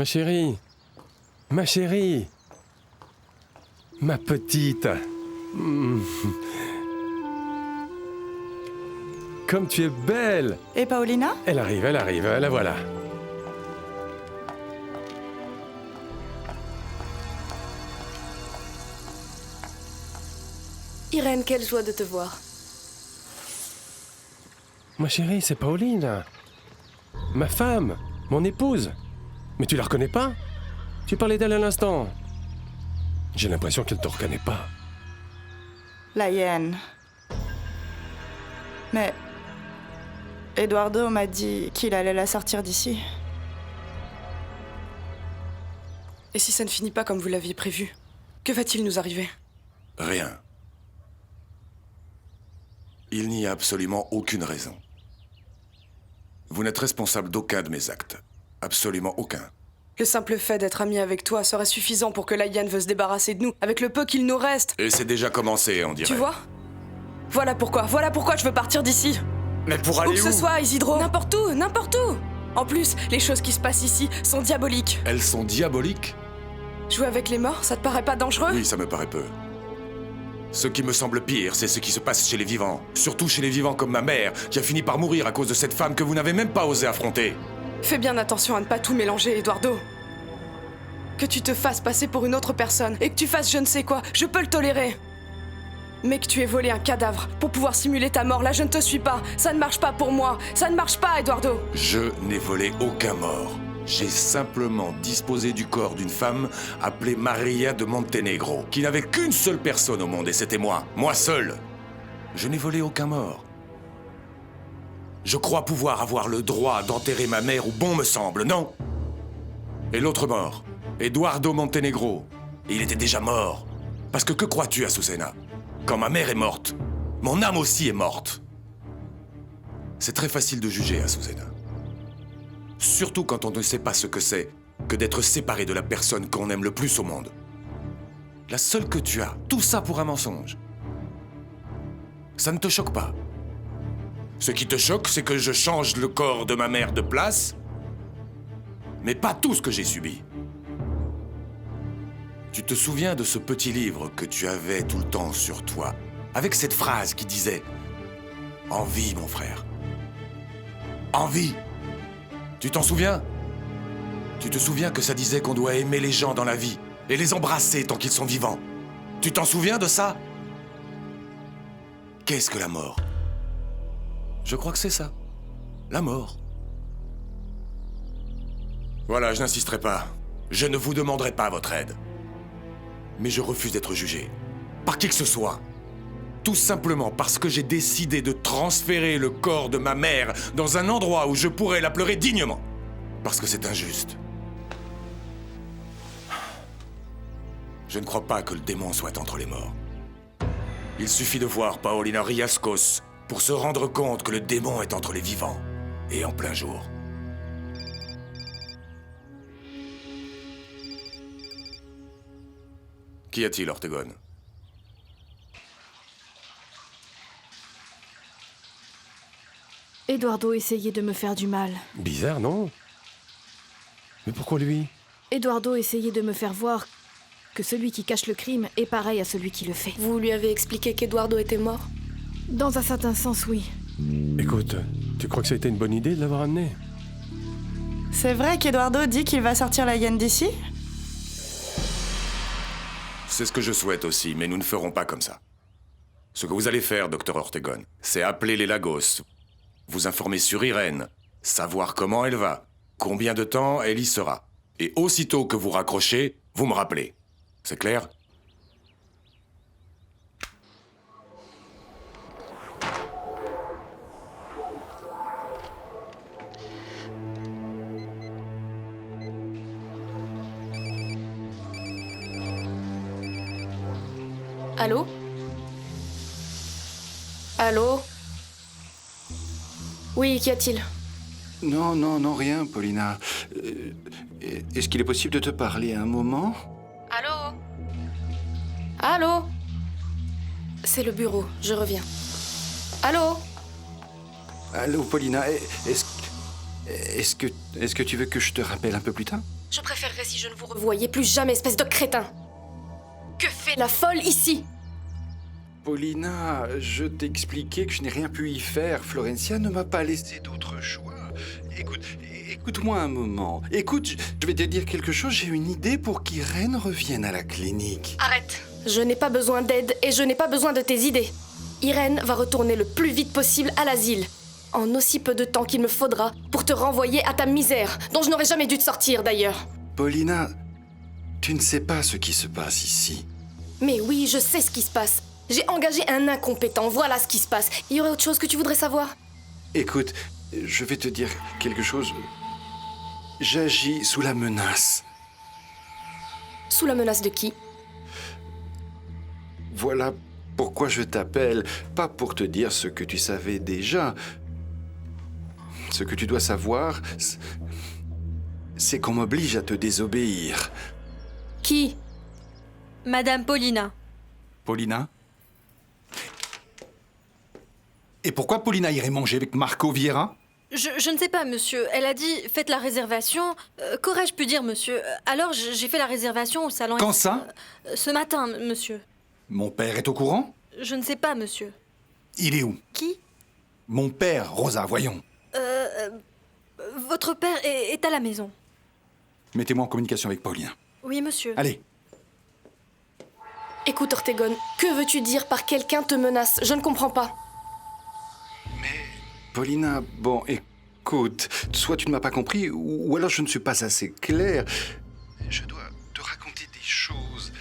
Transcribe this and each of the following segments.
Ma chérie. Ma chérie. Ma petite. Comme tu es belle. Et Paulina? Elle arrive, la voilà. Irène, quelle joie de te voir. Ma chérie, c'est Pauline. Ma femme, mon épouse. Mais tu la reconnais pas? Tu parlais d'elle à l'instant. J'ai l'impression qu'elle te reconnaît pas. La hyène. Mais... Eduardo m'a dit qu'il allait la sortir d'ici. Et si ça ne finit pas comme vous l'aviez prévu? Que va-t-il nous arriver? Rien. Il n'y a absolument aucune raison. Vous n'êtes responsable d'aucun de mes actes. Absolument aucun. Le simple fait d'être ami avec toi serait suffisant pour que la hyène veuille se débarrasser de nous, avec le peu qu'il nous reste. Et c'est déjà commencé, on dirait. Tu vois? Voilà pourquoi je veux partir d'ici. Mais pour Où aller que ce soit, Isidro. N'importe où, n'importe où. En plus, les choses qui se passent ici sont diaboliques. Elles sont diaboliques? Jouer avec les morts, ça te paraît pas dangereux? Oui, ça me paraît peu. Ce qui me semble pire, c'est ce qui se passe chez les vivants. Surtout chez les vivants comme ma mère, qui a fini par mourir à cause de cette femme que vous n'avez même pas osé affronter. Fais bien attention à ne pas tout mélanger, Eduardo. Que tu te fasses passer pour une autre personne et que tu fasses je ne sais quoi, je peux le tolérer. Mais que tu aies volé un cadavre pour pouvoir simuler ta mort, là je ne te suis pas. Ça ne marche pas pour moi. Ça ne marche pas, Eduardo. Je n'ai volé aucun mort. J'ai simplement disposé du corps d'une femme appelée Maria de Montenegro, qui n'avait qu'une seule personne au monde, et c'était moi. Moi seul. Je n'ai volé aucun mort. Je crois pouvoir avoir le droit d'enterrer ma mère où bon me semble, non? Et l'autre mort, Eduardo Montenegro. Et il était déjà mort. Parce que crois-tu, Azucena? Quand ma mère est morte, mon âme aussi est morte. C'est très facile de juger, Azucena. Surtout quand on ne sait pas ce que c'est que d'être séparé de la personne qu'on aime le plus au monde. La seule que tu as, tout ça pour un mensonge. Ça ne te choque pas. Ce qui te choque, c'est que je change le corps de ma mère de place, mais pas tout ce que j'ai subi. Tu te souviens de ce petit livre que tu avais tout le temps sur toi, avec cette phrase qui disait « En vie, mon frère. En vie !» Tu t'en souviens? Tu te souviens que ça disait qu'on doit aimer les gens dans la vie et les embrasser tant qu'ils sont vivants? Tu t'en souviens de ça? Qu'est-ce que la mort? Je crois que c'est ça. La mort. Voilà, je n'insisterai pas. Je ne vous demanderai pas votre aide. Mais je refuse d'être jugé. Par qui que ce soit. Tout simplement parce que j'ai décidé de transférer le corps de ma mère dans un endroit où je pourrais la pleurer dignement. Parce que c'est injuste. Je ne crois pas que le démon soit entre les morts. Il suffit de voir Paulina Riascos pour se rendre compte que le démon est entre les vivants et en plein jour. Qu'y a-t-il, Ortegone? Eduardo essayait de me faire du mal. Bizarre, non? Mais pourquoi lui? Eduardo essayait de me faire voir que celui qui cache le crime est pareil à celui qui le fait. Vous lui avez expliqué qu'Eduardo était mort? Dans un certain sens, oui. Écoute, tu crois que ça a été une bonne idée de l'avoir amené? C'est vrai qu'Eduardo dit qu'il va sortir la hyène d'ici? C'est ce que je souhaite aussi, mais nous ne ferons pas comme ça. Ce que vous allez faire, docteur Ortegone, c'est appeler les Lagos, vous informer sur Irène, savoir comment elle va, combien de temps elle y sera. Et aussitôt que vous raccrochez, vous me rappelez. C'est clair? Allô? Allô? Oui, qu'y a-t-il? Non, rien, Paulina. Est-ce qu'il est possible de te parler un moment? Allô? Allô? C'est le bureau, je reviens. Allô? Allô, Paulina, est-ce que tu veux que je te rappelle un peu plus tard? Je préférerais si je ne vous revoyais plus jamais, espèce de crétin. Que fait la folle ici? Paulina, je t'expliquais que je n'ai rien pu y faire. Florencia ne m'a pas laissé d'autre choix. Écoute-moi un moment. Écoute, je vais te dire quelque chose. J'ai une idée pour qu'Irène revienne à la clinique. Arrête. Je n'ai pas besoin d'aide et je n'ai pas besoin de tes idées. Irène va retourner le plus vite possible à l'asile. En aussi peu de temps qu'il me faudra pour te renvoyer à ta misère, dont je n'aurais jamais dû te sortir d'ailleurs. Paulina, tu ne sais pas ce qui se passe ici. Mais oui, je sais ce qui se passe. J'ai engagé un incompétent, voilà ce qui se passe. Il y aurait autre chose que tu voudrais savoir? Écoute, je vais te dire quelque chose. J'agis sous la menace. Sous la menace de qui? Voilà pourquoi je t'appelle. Pas pour te dire ce que tu savais déjà. Ce que tu dois savoir, c'est qu'on m'oblige à te désobéir. Qui? Madame Paulina. Paulina? Et pourquoi Paulina irait manger avec Marco Vieira? Je ne sais pas, monsieur. Elle a dit « Faites la réservation ». Qu'aurais-je pu dire, monsieur? Alors, j'ai fait la réservation au salon... Quand ça? Ce matin, monsieur. Mon père est au courant? Je ne sais pas, monsieur. Il est où? Qui? Mon père, Rosa, voyons. Votre père est à la maison. Mettez-moi en communication avec Paulina. Oui, monsieur. Allez. Écoute, Ortegon, que veux-tu dire par quelqu'un te menace? Je ne comprends pas. Paulina, bon, écoute, soit tu ne m'as pas compris, ou alors je ne suis pas assez clair. Je dois te raconter des choses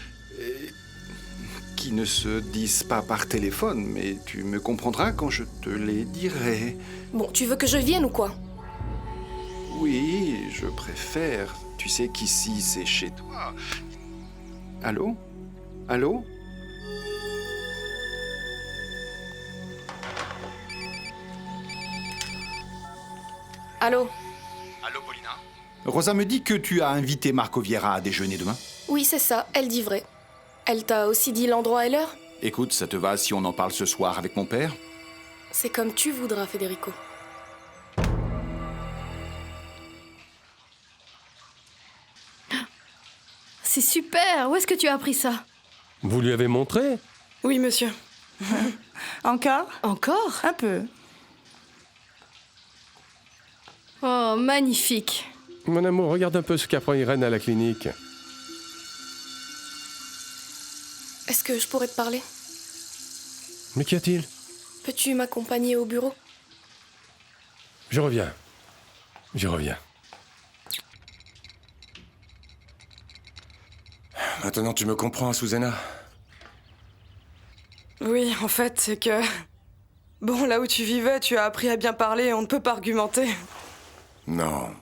qui ne se disent pas par téléphone, mais tu me comprendras quand je te les dirai. Bon, tu veux que je vienne ou quoi? Oui, je préfère. Tu sais qu'ici, c'est chez toi. Allô? Allô? Allô? Allô, Paulina? Rosa me dit que tu as invité Marco Vieira à déjeuner demain. Oui, c'est ça, elle dit vrai. Elle t'a aussi dit l'endroit et l'heure? Écoute, ça te va si on en parle ce soir avec mon père? C'est comme tu voudras, Federico. C'est super! Où est-ce que tu as appris ça? Vous lui avez montré? Oui, monsieur. Encore? Encore? Un peu. Oh, magnifique! Mon amour, regarde un peu ce qu'apprend Irène à la clinique. Est-ce que je pourrais te parler? Mais qu'y a-t-il? Peux-tu m'accompagner au bureau? Je reviens. Je reviens. Maintenant, tu me comprends, Susanna? Oui, en fait, c'est que... Bon, là où tu vivais, tu as appris à bien parler et on ne peut pas argumenter. Non.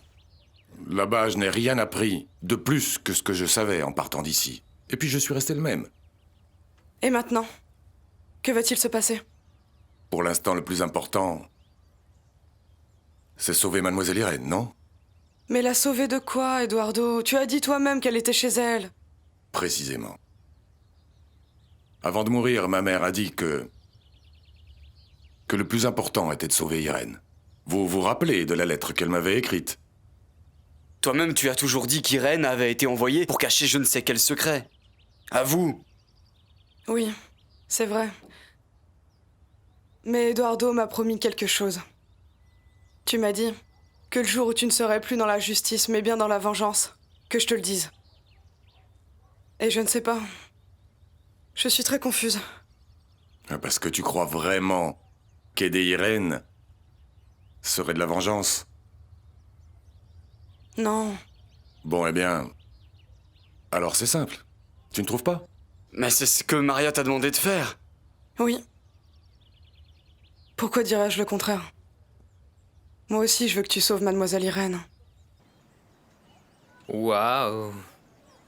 Là-bas, je n'ai rien appris de plus que ce que je savais en partant d'ici. Et puis, je suis resté le même. Et maintenant? Que va-t-il se passer? Pour l'instant, le plus important, c'est sauver Mademoiselle Irène, non? Mais la sauver de quoi, Eduardo? Tu as dit toi-même qu'elle était chez elle. Précisément. Avant de mourir, ma mère a dit que le plus important était de sauver Irène. Vous vous rappelez de la lettre qu'elle m'avait écrite? Toi-même, tu as toujours dit qu'Irène avait été envoyée pour cacher je ne sais quel secret. À vous. Oui, c'est vrai. Mais Eduardo m'a promis quelque chose. Tu m'as dit que le jour où tu ne serais plus dans la justice, mais bien dans la vengeance, que je te le dise. Et je ne sais pas. Je suis très confuse. Parce que tu crois vraiment qu'aider Irène serait de la vengeance? Non. Bon, eh bien... alors c'est simple. Tu ne trouves pas? Mais c'est ce que Maria t'a demandé de faire. Oui. Pourquoi dirais-je le contraire? Moi aussi, je veux que tu sauves Mademoiselle Irène. Waouh!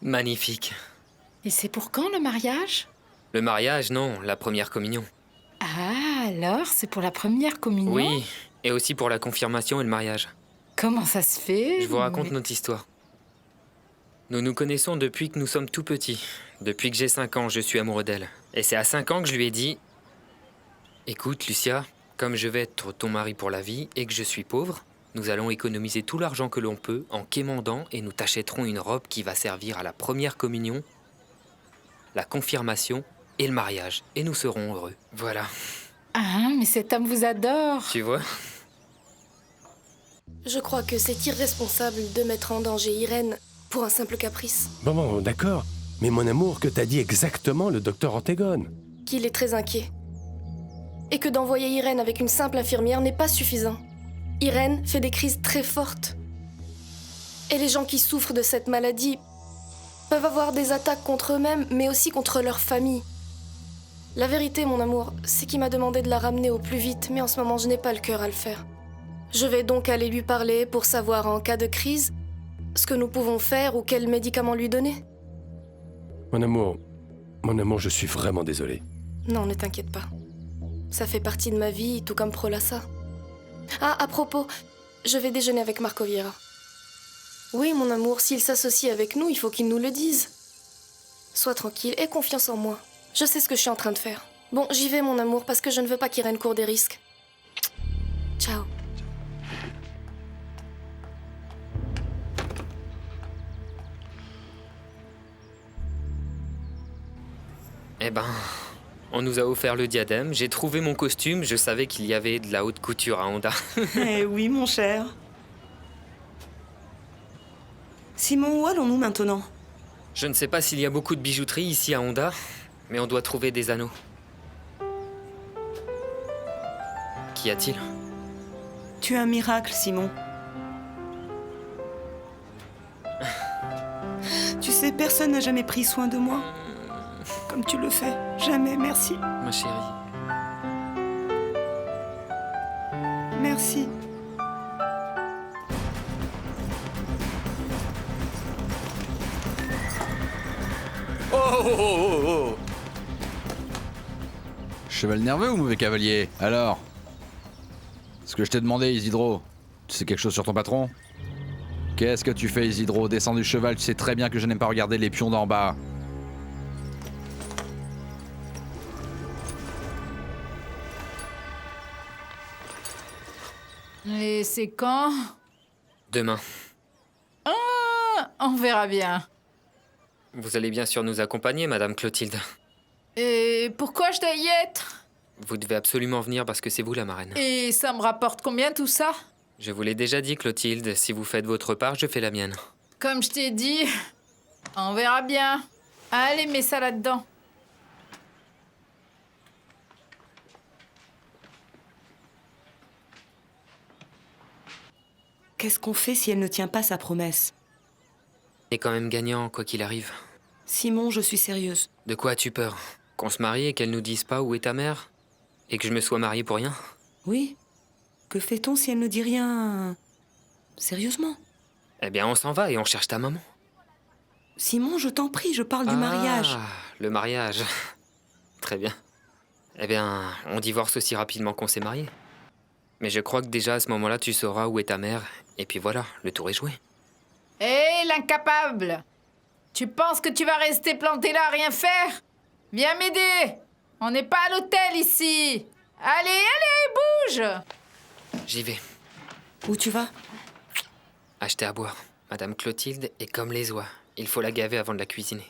Magnifique. Et c'est pour quand le mariage? Le mariage, non, la première communion. Ah, alors c'est pour la première communion? Oui, et aussi pour la confirmation et le mariage. Comment ça se fait? Je vous raconte notre histoire. Nous nous connaissons depuis que nous sommes tout petits. Depuis que j'ai 5 ans, je suis amoureux d'elle. Et c'est à 5 ans que je lui ai dit... Écoute, Lucia, comme je vais être ton mari pour la vie et que je suis pauvre, Nous allons économiser tout l'argent que l'on peut en quémandant et nous t'achèterons une robe qui va servir à la première communion, la confirmation et le mariage. Et nous serons heureux. Voilà. Ah, mais cet homme vous adore. Tu vois? Je crois que c'est irresponsable de mettre en danger Irène pour un simple caprice. Bon, d'accord. Mais mon amour, que t'a dit exactement le docteur Ortegone? Qu'il est très inquiet. Et que d'envoyer Irène avec une simple infirmière n'est pas suffisant. Irène fait des crises très fortes. Et les gens qui souffrent de cette maladie peuvent avoir des attaques contre eux-mêmes, mais aussi contre leur famille. La vérité, mon amour, c'est qu'il m'a demandé de la ramener au plus vite, mais en ce moment, je n'ai pas le cœur à le faire. Je vais donc aller lui parler pour savoir, en cas de crise, ce que nous pouvons faire ou quels médicaments lui donner. Mon amour, je suis vraiment désolé. Non, ne t'inquiète pas. Ça fait partie de ma vie, tout comme Prolassa. Ah, à propos, je vais déjeuner avec Marco Vieira. Oui, mon amour, s'il s'associe avec nous, il faut qu'il nous le dise. Sois tranquille, aie confiance en moi. Je sais ce que je suis en train de faire. Bon, j'y vais, mon amour, parce que je ne veux pas qu'Irène court des risques. Ciao. Eh ben, on nous a offert le diadème, j'ai trouvé mon costume, je savais qu'il y avait de la haute couture à Honda. Eh oui, mon cher. Simon, où allons-nous maintenant? Je ne sais pas s'il y a beaucoup de bijouterie ici à Honda, mais on doit trouver des anneaux. Qu'y a-t-il? Tu es un miracle, Simon. Tu sais, personne n'a jamais pris soin de moi. Comme tu le fais. Jamais, merci. Ma chérie. Merci. Oh. Cheval nerveux ou mauvais cavalier? Alors? Ce que je t'ai demandé, Isidro, tu sais quelque chose sur ton patron? Qu'est-ce que tu fais, Isidro? Descends du cheval, tu sais très bien que je n'aime pas regarder les pions d'en bas. Et c'est quand? Demain. Ah, on verra bien. Vous allez bien sûr nous accompagner, Madame Clotilde. Et pourquoi je dois y être? Vous devez absolument venir parce que c'est vous la marraine. Et ça me rapporte combien tout ça? Je vous l'ai déjà dit, Clotilde, si vous faites votre part, je fais la mienne. Comme je t'ai dit, on verra bien. Allez, mets ça là-dedans. Qu'est-ce qu'on fait si elle ne tient pas sa promesse? On est quand même gagnant, quoi qu'il arrive. Simon, je suis sérieuse. De quoi as-tu peur? Qu'on se marie et qu'elle nous dise pas où est ta mère? Et que je me sois marié pour rien? Oui. Que fait-on si elle ne dit rien... Sérieusement? Eh bien, on s'en va et on cherche ta maman. Simon, je t'en prie, je parle du mariage. Ah, le mariage. Très bien. Eh bien, on divorce aussi rapidement qu'on s'est marié. Mais je crois que déjà à ce moment-là, tu sauras où est ta mère. Et puis voilà, le tour est joué. Hé, l'incapable! Tu penses que tu vas rester planté là à rien faire? Viens m'aider! On n'est pas à l'hôtel ici! Allez, allez, bouge! J'y vais. Où tu vas? Acheter à boire. Madame Clotilde est comme les oies. Il faut la gaver avant de la cuisiner.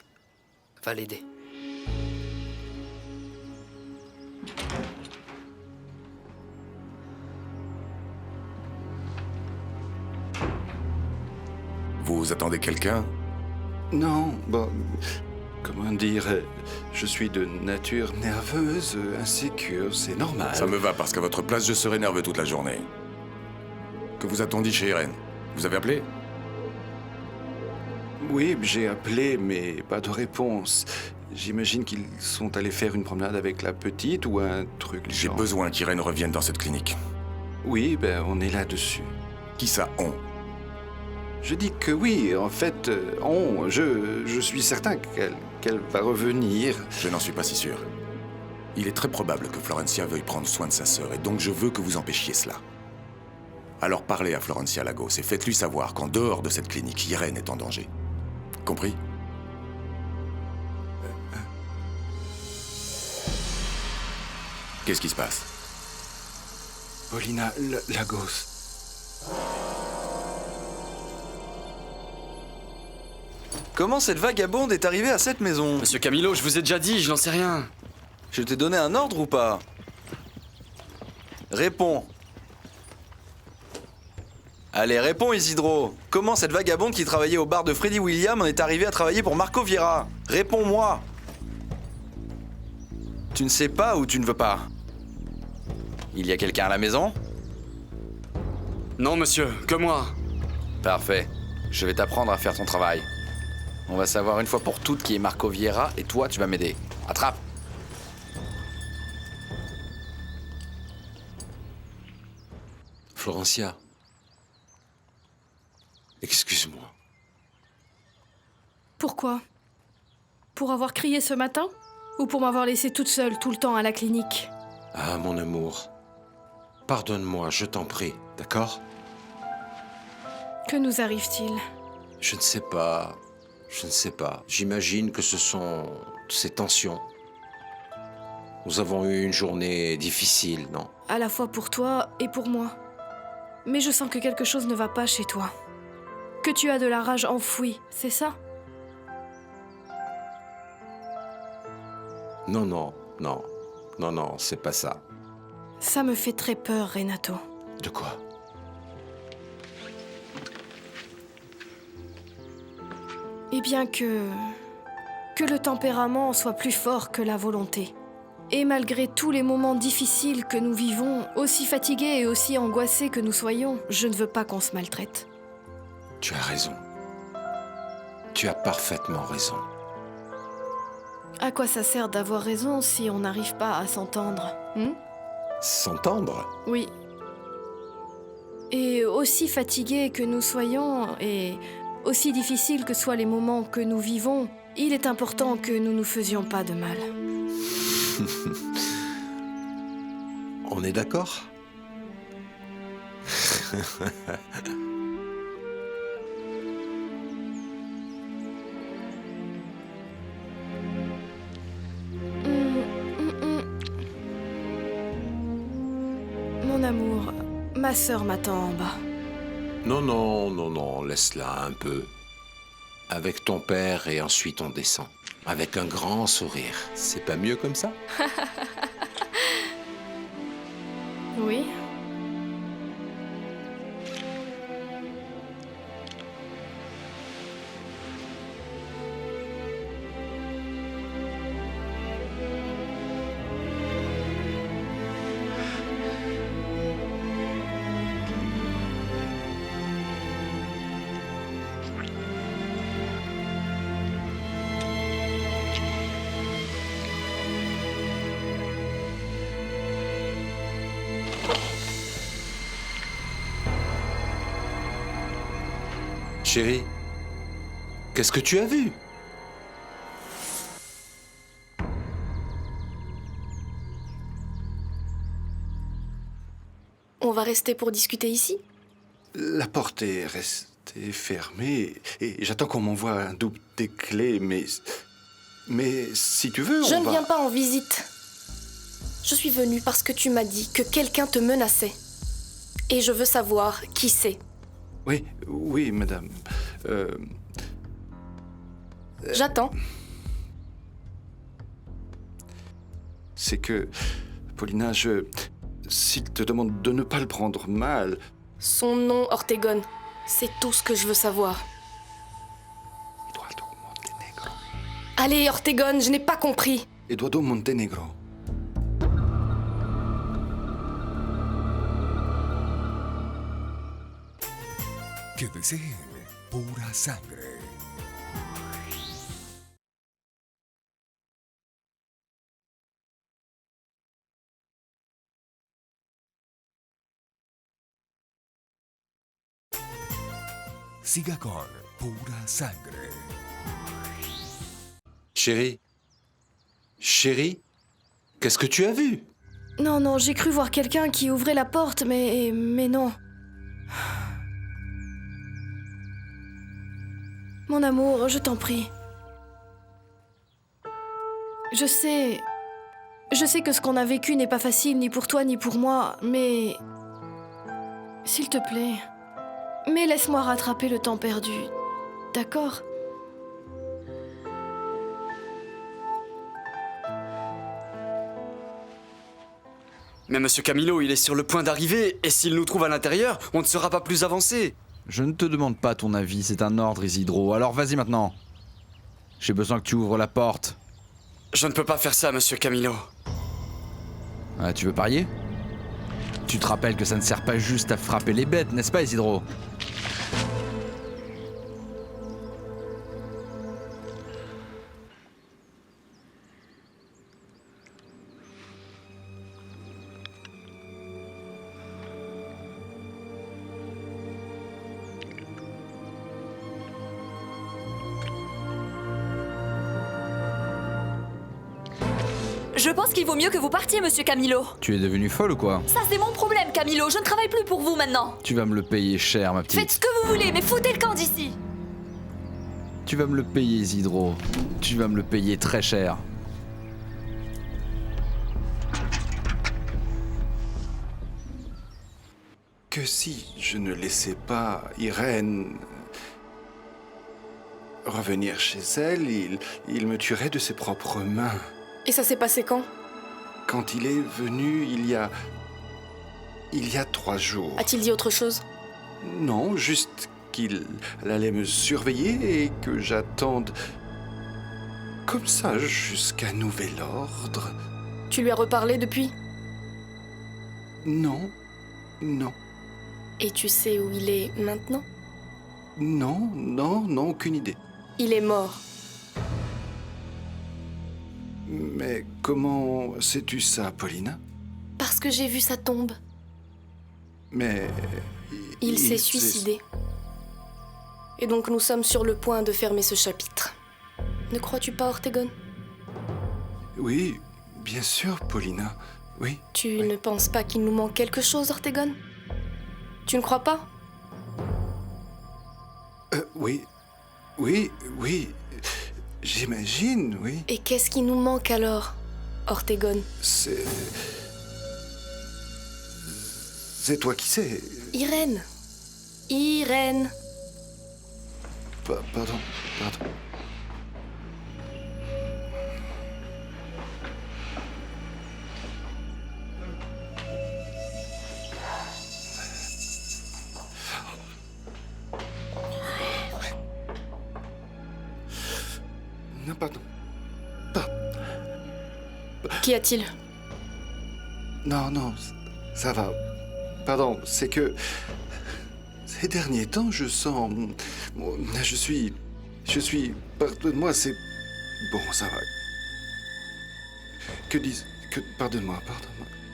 Va l'aider. Vous attendez quelqu'un? Non, bon... Comment dire... Je suis de nature nerveuse, insécure, c'est normal. Ça me va, parce qu'à votre place, je serais nerveux toute la journée. Que vous attendiez chez Irène? Vous avez appelé? Oui, j'ai appelé, mais pas de réponse. J'imagine qu'ils sont allés faire une promenade avec la petite ou un truc du J'ai genre. besoin qu'Irène revienne dans cette clinique. Oui, ben on est là-dessus. Qui ça, on? Je dis que oui, en fait, je suis certain qu'elle va revenir. Je n'en suis pas si sûr. Il est très probable que Florencia veuille prendre soin de sa sœur, et donc je veux que vous empêchiez cela. Alors parlez à Florencia Lagos et faites-lui savoir qu'en dehors de cette clinique, Irène est en danger. Compris? Qu'est-ce qui se passe? Paulina Lagos. Comment cette vagabonde est arrivée à cette maison? Monsieur Camilo, je vous ai déjà dit, je n'en sais rien. Je t'ai donné un ordre ou pas? Réponds. Allez, réponds Isidro. Comment cette vagabonde qui travaillait au bar de Freddy William en est arrivée à travailler pour Marco Vieira? Réponds-moi. Tu ne sais pas ou tu ne veux pas? Il y a quelqu'un à la maison? Non, monsieur, que moi. Parfait. Je vais t'apprendre à faire ton travail. On va savoir une fois pour toutes qui est Marco Vieira et toi, tu vas m'aider. Attrape! Florencia. Excuse-moi. Pourquoi? Pour avoir crié ce matin? Ou pour m'avoir laissée toute seule tout le temps à la clinique? Ah, mon amour. Pardonne-moi, je t'en prie, d'accord? Que nous arrive-t-il? Je ne sais pas. Je ne sais pas. J'imagine que ce sont ces tensions. Nous avons eu une journée difficile, non? À la fois pour toi et pour moi. Mais je sens que quelque chose ne va pas chez toi. Que tu as de la rage enfouie, c'est ça? Non, non, non. Non, non, c'est pas ça. Ça me fait très peur, Renato. De quoi? Eh bien que le tempérament soit plus fort que la volonté. Et malgré tous les moments difficiles que nous vivons, aussi fatigués et aussi angoissés que nous soyons, je ne veux pas qu'on se maltraite. Tu as raison. Tu as parfaitement raison. À quoi ça sert d'avoir raison si on n'arrive pas à s'entendre, S'entendre? Oui. Et aussi fatigués que nous soyons, et aussi difficiles que soient les moments que nous vivons, il est important que nous nous faisions pas de mal. On est d'accord? Mon amour, ma sœur m'attend en bas. Non, non, non, non, laisse-la un peu. Avec ton père et ensuite on descend. Avec un grand sourire. C'est pas mieux comme ça? Oui. Chérie, qu'est-ce que tu as vu? On va rester pour discuter ici? La porte est restée fermée et j'attends qu'on m'envoie un double des clés, mais si tu veux, Je ne viens pas en visite. Je suis venue parce que tu m'as dit que quelqu'un te menaçait. Et je veux savoir qui c'est. Oui, oui, madame. J'attends. C'est que, Paulina, s'il te demande de ne pas le prendre mal... Son nom, Ortegon. C'est tout ce que je veux savoir. Eduardo Montenegro. Allez, Ortegon, je n'ai pas compris. Eduardo Montenegro. Que deseen pura sangre. Siga con pura sangre. Chérie? Chérie? Qu'est-ce que tu as vu? Non, non, j'ai cru voir quelqu'un qui ouvrait la porte, mais non. Mon amour, je t'en prie. Je sais que ce qu'on a vécu n'est pas facile ni pour toi ni pour moi, mais... S'il te plaît, mais laisse-moi rattraper le temps perdu, d'accord? Mais Monsieur Camilo, il est sur le point d'arriver, et s'il nous trouve à l'intérieur, on ne sera pas plus avancé. Je ne te demande pas ton avis, c'est un ordre, Isidro. Alors vas-y maintenant. J'ai besoin que tu ouvres la porte. Je ne peux pas faire ça, Monsieur Camilo. Ah, tu veux parier? Tu te rappelles que ça ne sert pas juste à frapper les bêtes, n'est-ce pas, Isidro? Je pense qu'il vaut mieux que vous partiez, monsieur Camilo. Tu es devenu folle ou quoi? Ça, c'est mon problème, Camilo. Je ne travaille plus pour vous maintenant. Tu vas me le payer cher, ma petite. Faites ce que vous voulez, mais foutez le camp d'ici. Tu vas me le payer, Isidro. Tu vas me le payer très cher. Que si je ne laissais pas Irène revenir chez elle, il me tuerait de ses propres mains. Et ça s'est passé quand? Quand il est venu il y a 3 jours. A-t-il dit autre chose? Non, juste qu'il allait me surveiller et que j'attende comme ça jusqu'à nouvel ordre. Tu lui as reparlé depuis? Non, non, Et tu sais où il est maintenant? non, aucune idée. Il est mort. Mais comment sais-tu ça, Paulina? Parce que j'ai vu sa tombe. Mais... Il s'est suicidé. Et donc nous sommes sur le point de fermer ce chapitre. Ne crois-tu pas, Ortegon? Oui, bien sûr, Paulina. Oui. Tu ne penses pas qu'il nous manque quelque chose, Ortegon? Tu ne crois pas? Oui. J'imagine, oui. Et qu'est-ce qui nous manque alors, Ortegon? C'est toi qui sais. Irène. Irène. Pardon. Non, pardon. Qu'y a-t-il? Non, ça va. Pardon, c'est que... Ces derniers temps, je sens... Je suis... Pardonne-moi, c'est... Bon, ça va. Pardonne-moi.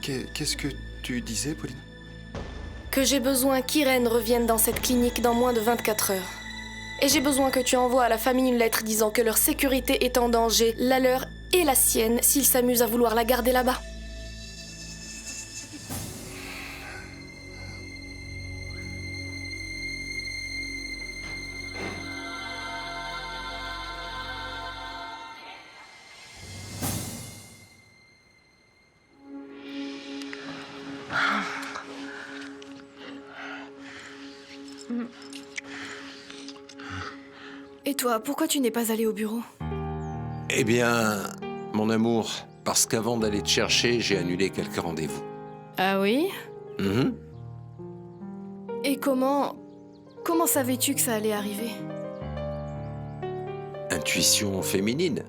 Qu'est-ce que tu disais, Pauline? Que j'ai besoin qu'Irène revienne dans cette clinique dans moins de 24 heures. Et j'ai besoin que tu envoies à la famille une lettre disant que leur sécurité est en danger, la leur et la sienne, s'ils s'amusent à vouloir la garder là-bas. Et toi, pourquoi tu n'es pas allé au bureau? Eh bien, mon amour, parce qu'avant d'aller te chercher, j'ai annulé quelques rendez-vous. Ah oui? Mhm. Et comment savais-tu que ça allait arriver? Intuition féminine.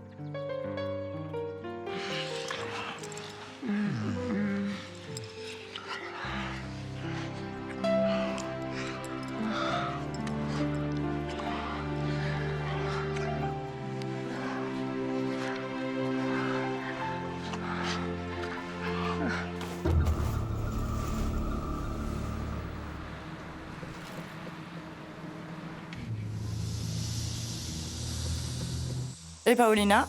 Et Paulina?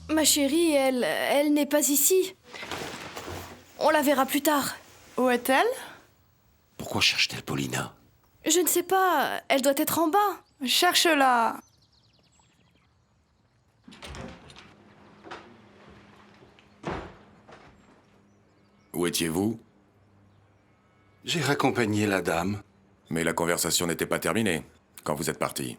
Ma chérie, elle n'est pas ici. On la verra plus tard. Où est-elle? Pourquoi cherche-t-elle Paulina? Je ne sais pas, elle doit être en bas. Cherche-la. Où étiez-vous? J'ai raccompagné la dame. Mais la conversation n'était pas terminée quand vous êtes parti.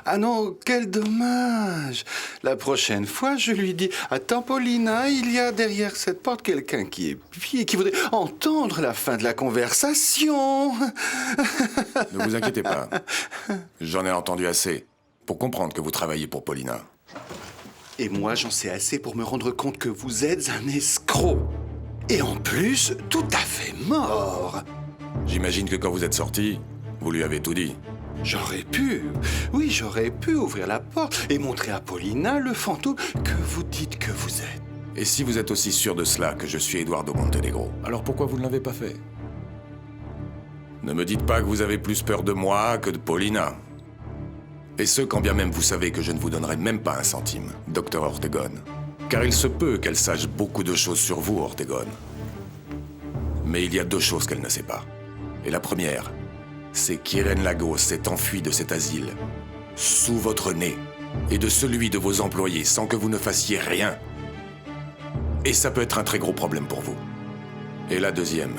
Ah non, quel dommage. La prochaine fois, je lui dis, attends Paulina, il y a derrière cette porte quelqu'un qui épie et qui voudrait entendre la fin de la conversation. Ne vous inquiétez pas. J'en ai entendu assez pour comprendre que vous travaillez pour Paulina. Et moi, j'en sais assez pour me rendre compte que vous êtes un escroc. Et en plus, tout à fait mort. J'imagine que quand vous êtes sorti, vous lui avez tout dit. J'aurais pu ouvrir la porte et montrer à Paulina le fantôme que vous dites que vous êtes. Et si vous êtes aussi sûr de cela que je suis Eduardo Montenegro, alors pourquoi vous ne l'avez pas fait? Ne me dites pas que vous avez plus peur de moi que de Paulina. Et ce, quand bien même vous savez que je ne vous donnerai même pas un centime, Docteur Ortegon. Car il se peut qu'elle sache beaucoup de choses sur vous, Ortegon. Mais il y a 2 choses qu'elle ne sait pas. Et la première, c'est qu'Irène Lagos s'est enfuie de cet asile, sous votre nez, et de celui de vos employés, sans que vous ne fassiez rien. Et ça peut être un très gros problème pour vous. Et la deuxième,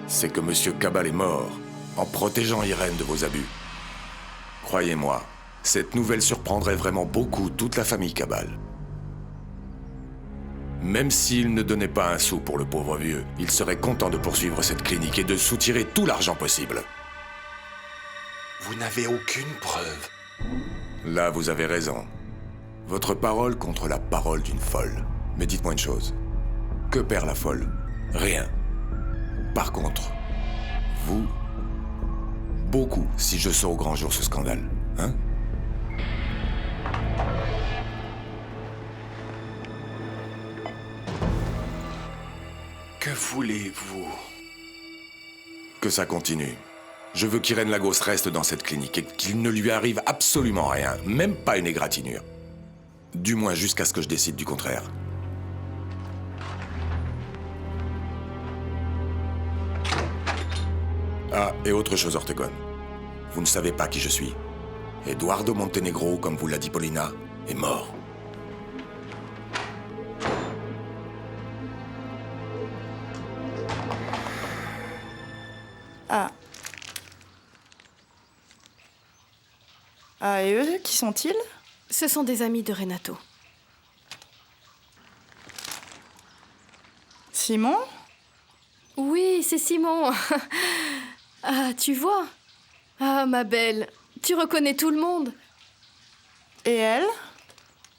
c'est que Monsieur Cabal est mort en protégeant Irène de vos abus. Croyez-moi, cette nouvelle surprendrait vraiment beaucoup toute la famille Cabal. Même s'il ne donnait pas un sou pour le pauvre vieux, il serait content de poursuivre cette clinique et de soutirer tout l'argent possible. Vous n'avez aucune preuve. Là, vous avez raison. Votre parole contre la parole d'une folle. Mais dites-moi une chose. Que perd la folle? Rien. Par contre, vous... beaucoup si je sors au grand jour ce scandale. Hein? Que voulez-vous? Que ça continue. Je veux qu'Irène Lagos reste dans cette clinique et qu'il ne lui arrive absolument rien, même pas une égratignure. Du moins jusqu'à ce que je décide du contraire. Ah, et autre chose, Ortegon. Vous ne savez pas qui je suis. Eduardo Montenegro, comme vous l'a dit Paulina, est mort. Ah. Ah, et eux, qui sont-ils? Ce sont des amis de Renato. Simon? Oui, c'est Simon. Ah, tu vois? Ah, ma belle, tu reconnais tout le monde. Et elle?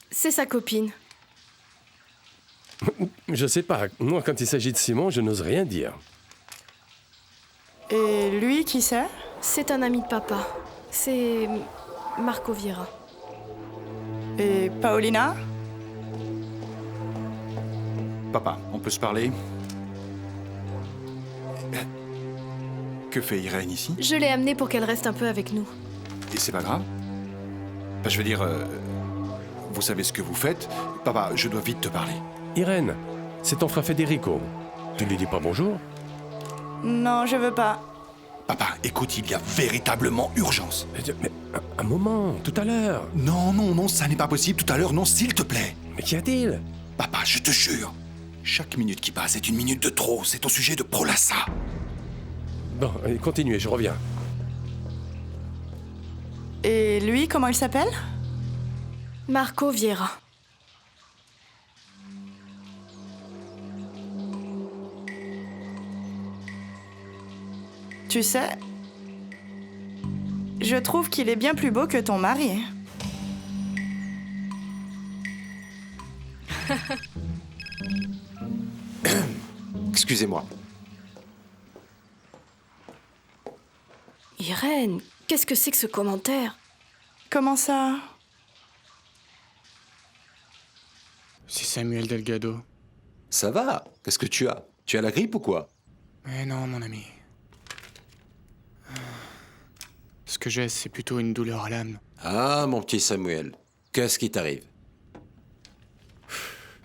C'est sa copine. Je sais pas. Moi, quand il s'agit de Simon, je n'ose rien dire. Et lui, qui c'est? C'est un ami de papa. C'est Marco Vieira. Et Paulina? Papa, on peut se parler? Que fait Irène ici? Je l'ai amenée pour qu'elle reste un peu avec nous. Et c'est pas grave? Enfin, je veux dire, vous savez ce que vous faites? Papa, je dois vite te parler. Irène, c'est ton frère Federico. Tu lui dis pas bonjour? Non, je veux pas. Papa, écoute, il y a véritablement urgence. Mais un moment, tout à l'heure. Non, non, non, ça n'est pas possible. Tout à l'heure, non, s'il te plaît. Mais qu'y a-t-il? Papa, je te jure, chaque minute qui passe est une minute de trop. C'est au sujet de Prolassa. Bon, allez, continuez, je reviens. Et lui, comment il s'appelle? Marco Vieira. Tu sais, je trouve qu'il est bien plus beau que ton mari. Excusez-moi. Irène, qu'est-ce que c'est que ce commentaire? Comment ça? C'est Samuel Delgado. Ça va? Qu'est-ce que tu as? Tu as la grippe ou quoi? Mais non, mon ami. Ce que j'ai, c'est plutôt une douleur à l'âme. Ah, mon petit Samuel. Qu'est-ce qui t'arrive?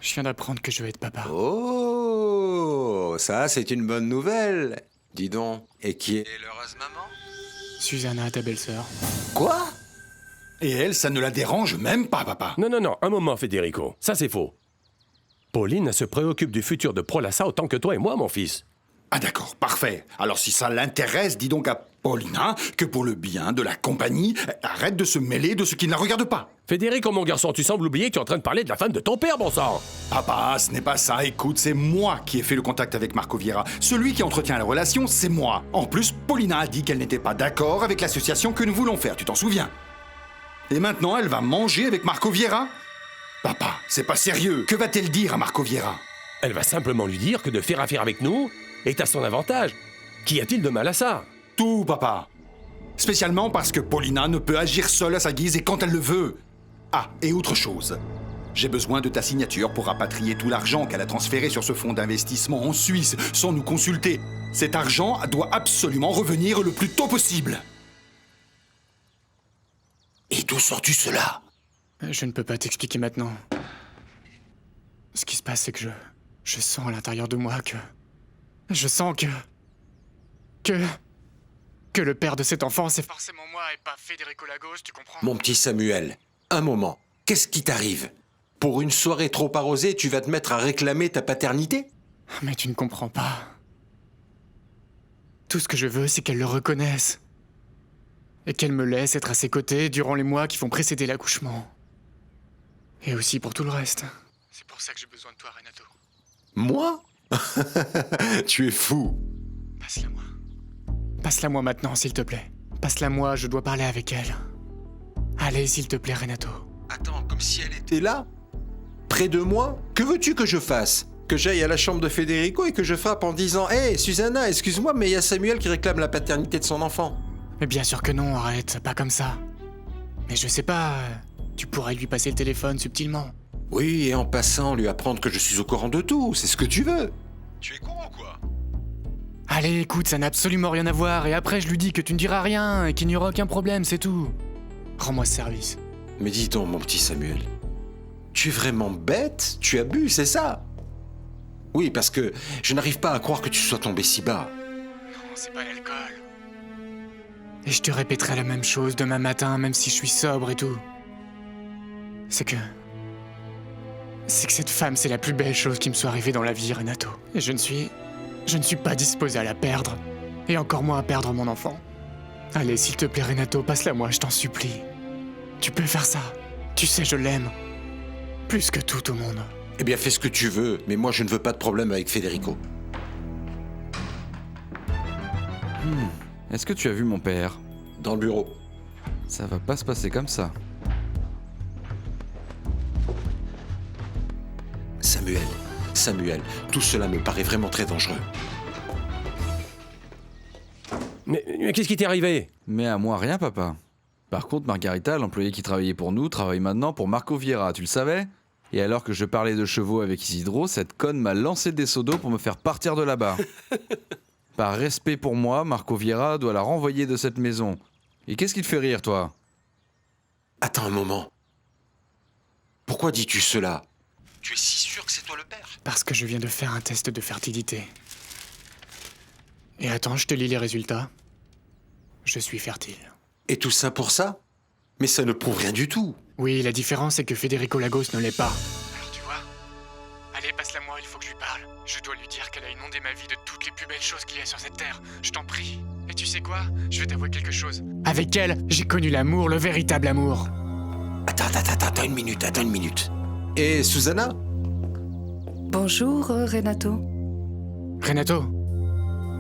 Je viens d'apprendre que je vais être papa. Oh, ça, c'est une bonne nouvelle. Dis donc, et qui est l'heureuse maman? Susanna, ta belle-sœur. Quoi? Et elle, ça ne la dérange même pas, papa. Non, non, non, un moment, Federico. Ça, c'est faux. Pauline se préoccupe du futur de Prolassa autant que toi et moi, mon fils. Ah d'accord, parfait. Alors si ça l'intéresse, dis donc à Paulina, que pour le bien de la compagnie, arrête de se mêler de ce qui ne la regarde pas. Federico, mon garçon, tu sembles oublier que tu es en train de parler de la femme de ton père, bon sang. Papa, ce n'est pas ça. Écoute, c'est moi qui ai fait le contact avec Marco Vieira. Celui qui entretient la relation, c'est moi. En plus, Paulina a dit qu'elle n'était pas d'accord avec l'association que nous voulons faire, tu t'en souviens? Et maintenant, elle va manger avec Marco Vieira? Papa, c'est pas sérieux. Que va-t-elle dire à Marco Vieira? Elle va simplement lui dire que de faire affaire avec nous est à son avantage. Qu'y a-t-il de mal à ça? Tout, papa. Spécialement parce que Paulina ne peut agir seule à sa guise et quand elle le veut. Ah, et autre chose. J'ai besoin de ta signature pour rapatrier tout l'argent qu'elle a transféré sur ce fonds d'investissement en Suisse sans nous consulter. Cet argent doit absolument revenir le plus tôt possible. Et d'où sors-tu cela? Je ne peux pas t'expliquer maintenant. Ce qui se passe, c'est que je sens à l'intérieur de moi que... Je sens que le père de cet enfant, c'est forcément moi et pas Federico Lagos, tu comprends? Mon petit Samuel, un moment. Qu'est-ce qui t'arrive? Pour une soirée trop arrosée, tu vas te mettre à réclamer ta paternité? Mais tu ne comprends pas. Tout ce que je veux, c'est qu'elle le reconnaisse. Et qu'elle me laisse être à ses côtés durant les mois qui vont précéder l'accouchement. Et aussi pour tout le reste. C'est pour ça que j'ai besoin de toi, Renato. Moi? Tu es fou. Passe-la-moi. Passe-la-moi maintenant, s'il te plaît. Passe-la-moi, je dois parler avec elle. Allez, s'il te plaît, Renato. Attends, comme si elle était là? Près de moi? Que veux-tu que je fasse? Que j'aille à la chambre de Federico et que je frappe en disant « Hé, Susanna, excuse-moi, mais il y a Samuel qui réclame la paternité de son enfant. » Mais bien sûr que non, arrête, pas comme ça. Mais je sais pas, tu pourrais lui passer le téléphone subtilement. Oui, et en passant, lui apprendre que je suis au courant de tout, c'est ce que tu veux. Tu es con ou quoi? Allez, écoute, ça n'a absolument rien à voir, et après je lui dis que tu ne diras rien, et qu'il n'y aura aucun problème, c'est tout. Rends-moi ce service. Mais dis donc, mon petit Samuel, tu es vraiment bête? Tu as bu, c'est ça? Oui, parce que je n'arrive pas à croire que tu sois tombé si bas. Non, c'est pas l'alcool. Et je te répéterai la même chose demain matin, même si je suis sobre et tout. C'est que cette femme, c'est la plus belle chose qui me soit arrivée dans la vie, Renato. Et je ne suis pas disposé à la perdre. Et encore moins à perdre mon enfant. Allez, s'il te plaît, Renato, passe-la-moi, je t'en supplie. Tu peux faire ça. Tu sais, je l'aime. Plus que tout au monde. Eh bien, fais ce que tu veux, mais moi, je ne veux pas de problème avec Federico. Est-ce que tu as vu mon père? Dans le bureau. Ça va pas se passer comme ça. Samuel, tout cela me paraît vraiment très dangereux. Mais qu'est-ce qui t'est arrivé? Mais à moi rien, papa. Par contre, Margarita, l'employé qui travaillait pour nous, travaille maintenant pour Marco Vieira, tu le savais? Et alors que je parlais de chevaux avec Isidro, cette conne m'a lancé des seaux d'eau pour me faire partir de là-bas. Par respect pour moi, Marco Vieira doit la renvoyer de cette maison. Et qu'est-ce qui te fait rire, toi? Attends un moment. Pourquoi dis-tu cela? Tu es si sûr que c'est toi le père? Parce que je viens de faire un test de fertilité. Et attends, je te lis les résultats. Je suis fertile. Et tout ça pour ça? Mais ça ne prouve rien du tout. Oui, la différence c'est que Federico Lagos ne l'est pas. Alors tu vois? Allez, passe-la-moi, il faut que je lui parle. Je dois lui dire qu'elle a inondé ma vie de toutes les plus belles choses qu'il y a sur cette terre. Je t'en prie. Et tu sais quoi? Je vais t'avouer quelque chose. Avec elle, j'ai connu l'amour, le véritable amour. Attends une minute. Et Susanna? Bonjour, Renato. Renato?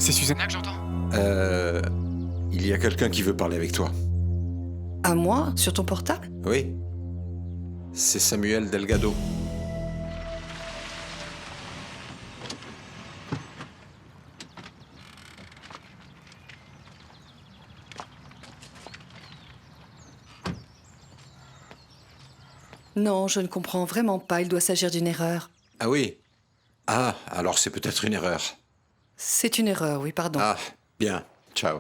C'est Susanna que j'entends? Il y a quelqu'un qui veut parler avec toi. À moi? Sur ton portable? Oui. C'est Samuel Delgado. Non, je ne comprends vraiment pas. Il doit s'agir d'une erreur. Ah oui? Ah, alors c'est peut-être une erreur. C'est une erreur, oui, pardon. Ah, bien. Ciao.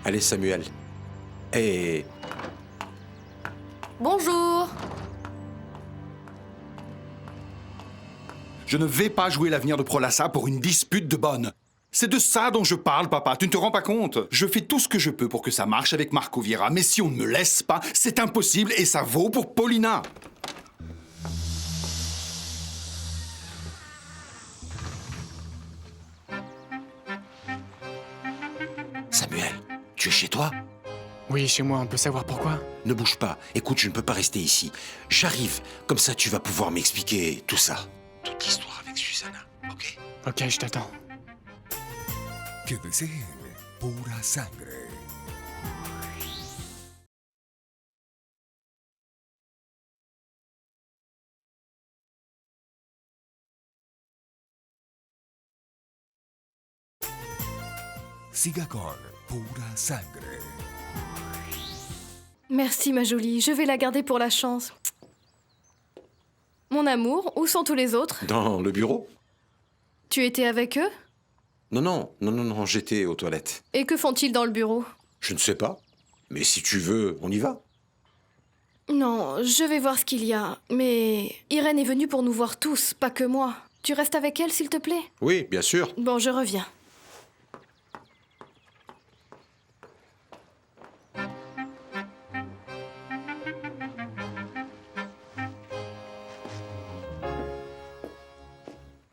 Allez, Samuel. Et... Bonjour. Je ne vais pas jouer l'avenir de Prolassa pour une dispute de bonne. C'est de ça dont je parle, papa. Tu ne te rends pas compte? Je fais tout ce que je peux pour que ça marche avec Marco Vieira, mais si on ne me laisse pas, c'est impossible et ça vaut pour Paulina. Samuel, tu es chez toi? Oui, chez moi, on peut savoir pourquoi? Ne bouge pas. Écoute, je ne peux pas rester ici. J'arrive. Comme ça, tu vas pouvoir m'expliquer tout ça. Toute l'histoire avec Susanna, ok? Ok, je t'attends. Que deseen pura sangre. Siga con pura sangre. Merci, ma jolie. Je vais la garder pour la chance. Mon amour, où sont tous les autres? Dans le bureau? Tu étais avec eux? Non, j'étais aux toilettes. Et que font-ils dans le bureau? Je ne sais pas. Mais si tu veux, on y va. Non, je vais voir ce qu'il y a. Mais Irène est venue pour nous voir tous, pas que moi. Tu restes avec elle, s'il te plaît? Oui, bien sûr. Bon, je reviens.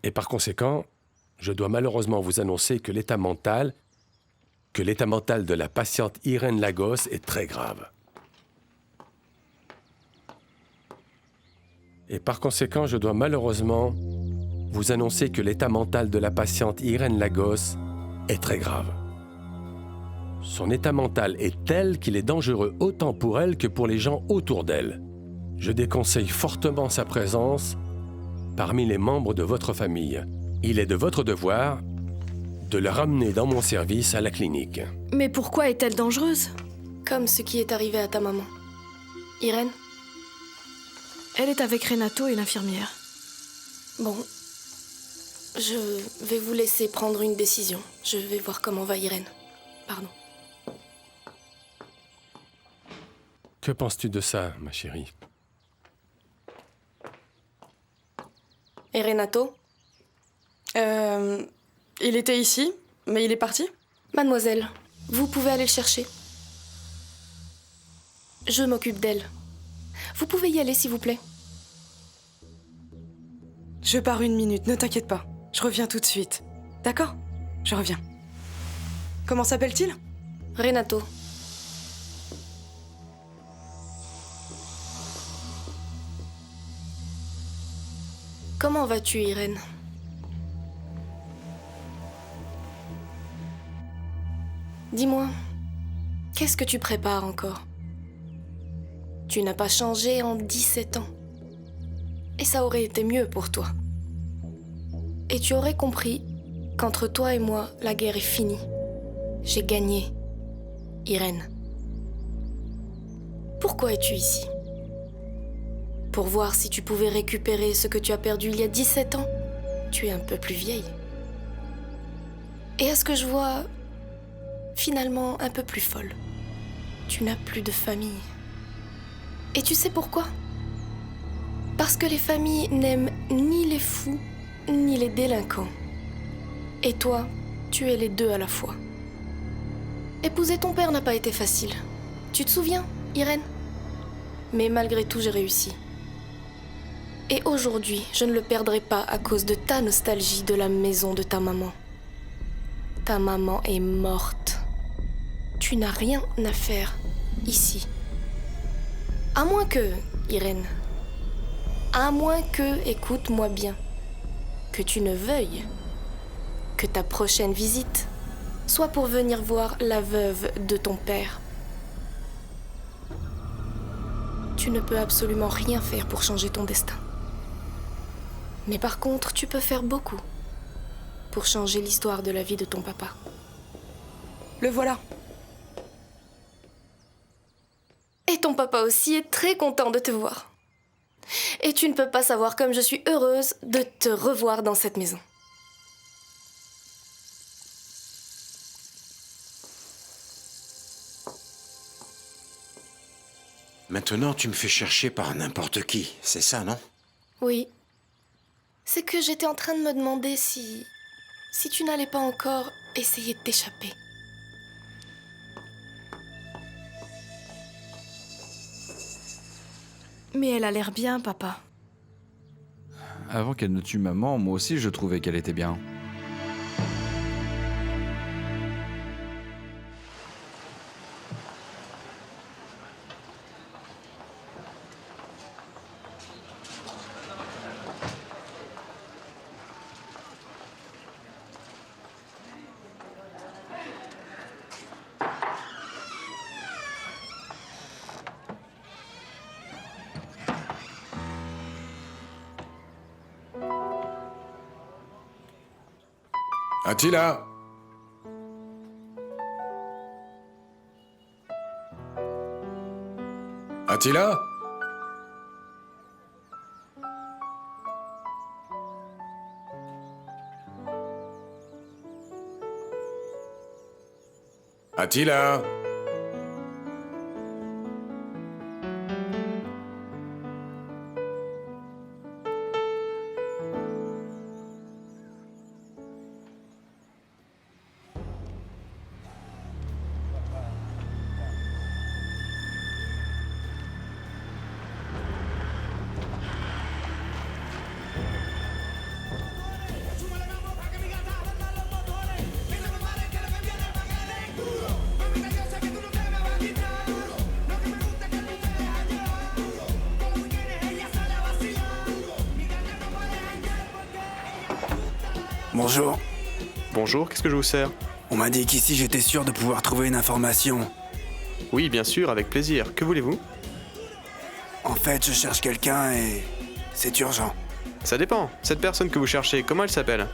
Et par conséquent, je dois malheureusement vous annoncer que l'état mental de la patiente Irène Lagos est très grave. Et par conséquent, je dois malheureusement vous annoncer que l'état mental de la patiente Irène Lagos est très grave. Son état mental est tel qu'il est dangereux autant pour elle que pour les gens autour d'elle. Je déconseille fortement sa présence parmi les membres de votre famille. Il est de votre devoir de la ramener dans mon service à la clinique. Mais pourquoi est-elle dangereuse? Comme ce qui est arrivé à ta maman. Irène? Elle est avec Renato et l'infirmière. Bon. Je vais vous laisser prendre une décision. Je vais voir comment va Irène. Pardon. Que penses-tu de ça, ma chérie? Et Renato? Il était ici, mais il est parti? Mademoiselle, vous pouvez aller le chercher. Je m'occupe d'elle. Vous pouvez y aller, s'il vous plaît. Je pars 1 minute, ne t'inquiète pas. Je reviens tout de suite. D'accord? Je reviens. Comment s'appelle-t-il? Renato. Comment vas-tu, Irène? Dis-moi, qu'est-ce que tu prépares encore? Tu n'as pas changé en 17 ans. Et ça aurait été mieux pour toi. Et tu aurais compris qu'entre toi et moi, la guerre est finie. J'ai gagné, Irène. Pourquoi es-tu ici? Pour voir si tu pouvais récupérer ce que tu as perdu il y a 17 ans. Tu es un peu plus vieille. Et à ce que je vois, finalement un peu plus folle. Tu n'as plus de famille. Et tu sais pourquoi? Parce que les familles n'aiment ni les fous, ni les délinquants. Et toi, tu es les deux à la fois. Épouser ton père n'a pas été facile. Tu te souviens, Irène? Mais malgré tout, j'ai réussi. Et aujourd'hui, je ne le perdrai pas à cause de ta nostalgie de la maison de ta maman. Ta maman est morte. Tu n'as rien à faire ici. À moins que, Irène, à moins que, écoute-moi bien, que tu ne veuilles que ta prochaine visite soit pour venir voir la veuve de ton père. Tu ne peux absolument rien faire pour changer ton destin. Mais par contre, tu peux faire beaucoup pour changer l'histoire de la vie de ton papa. Le voilà. Et ton papa aussi est très content de te voir. Et tu ne peux pas savoir comme je suis heureuse de te revoir dans cette maison. Maintenant, tu me fais chercher par n'importe qui, c'est ça, non? Oui. C'est que j'étais en train de me demander si tu n'allais pas encore essayer de t'échapper. Mais elle a l'air bien, papa. Avant qu'elle ne tue maman, moi aussi je trouvais qu'elle était bien. Attila! Attila? Attila? Bonjour. Bonjour, qu'est-ce que je vous sers? On m'a dit qu'ici j'étais sûr de pouvoir trouver une information. Oui, bien sûr, avec plaisir. Que voulez-vous? En fait, je cherche quelqu'un et c'est urgent. Ça dépend. Cette personne que vous cherchez, comment elle s'appelle?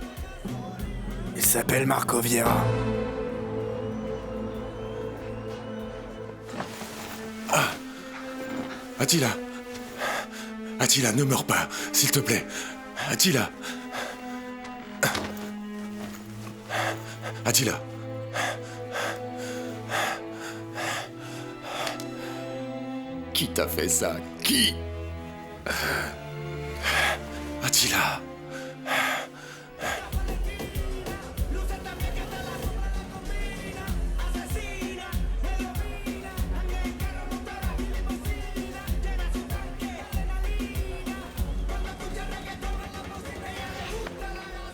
Il s'appelle Marco Vieira. Ah! Attila! Attila, ne meurs pas, s'il te plaît. Attila! Attila! Qui t'a fait ça? Qui? Attila!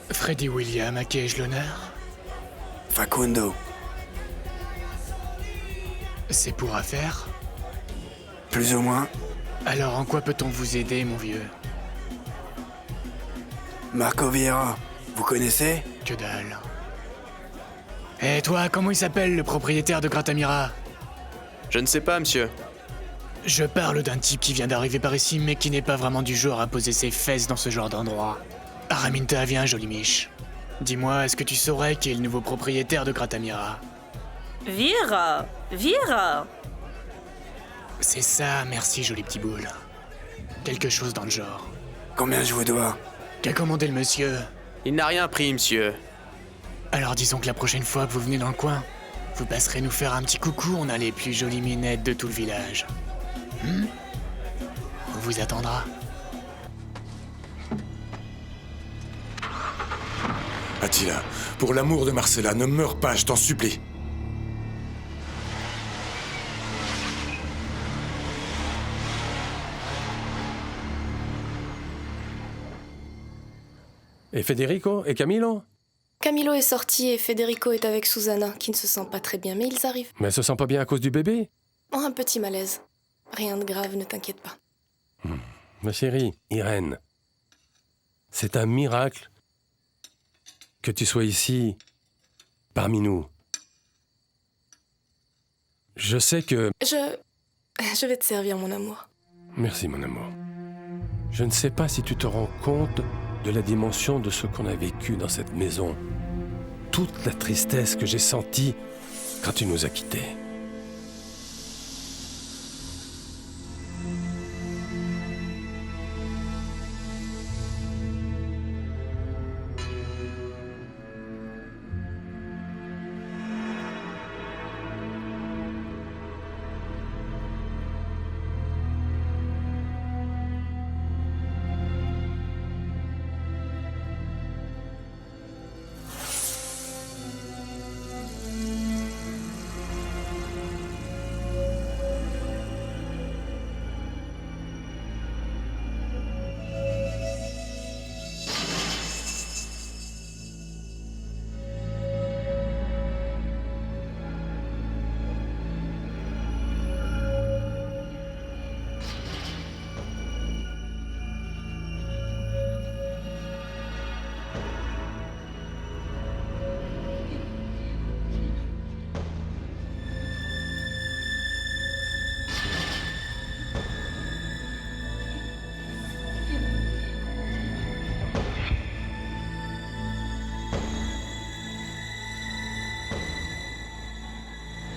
Freddy William, à qui ai-je l'honneur? Facundo. C'est pour affaire? Plus ou moins. Alors en quoi peut-on vous aider, mon vieux? Marco Vieira, vous connaissez? Que dalle. Et toi, comment il s'appelle, le propriétaire de Gratamira? Je ne sais pas, monsieur. Je parle d'un type qui vient d'arriver par ici, mais qui n'est pas vraiment du genre à poser ses fesses dans ce genre d'endroit. Araminta, viens, jolie miche. Dis-moi, est-ce que tu saurais qui est le nouveau propriétaire de Gratamira? Vieira! Vieira! C'est ça, merci, joli petit boule. Quelque chose dans le genre. Combien je vous dois? Qu'a commandé le monsieur? Il n'a rien pris, monsieur. Alors disons que la prochaine fois que vous venez dans le coin, vous passerez nous faire un petit coucou, on a les plus jolies minettes de tout le village. On vous attendra. Attila, pour l'amour de Marcella, ne meurs pas, je t'en supplie. Et Federico? Et Camilo? Camilo est sorti et Federico est avec Susanna, qui ne se sent pas très bien, mais ils arrivent. Mais elle se sent pas bien à cause du bébé? Oh, un petit malaise. Rien de grave, ne t'inquiète pas. Ma chérie, Irène, c'est un miracle que tu sois ici, parmi nous. Je sais que... Je vais te servir, mon amour. Merci, mon amour. Je ne sais pas si tu te rends compte de la dimension de ce qu'on a vécu dans cette maison. Toute la tristesse que j'ai sentie quand tu nous as quittés.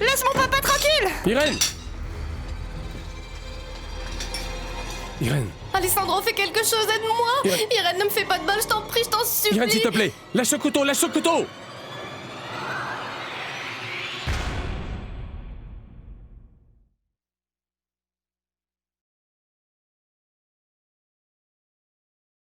Laisse mon papa tranquille! Irène! Irène, Alessandro, fais quelque chose, aide-moi! Irène. Irène, ne me fais pas de mal, je t'en prie, je t'en supplie! Irène, s'il te plaît, lâche ce couteau, lâche ce couteau!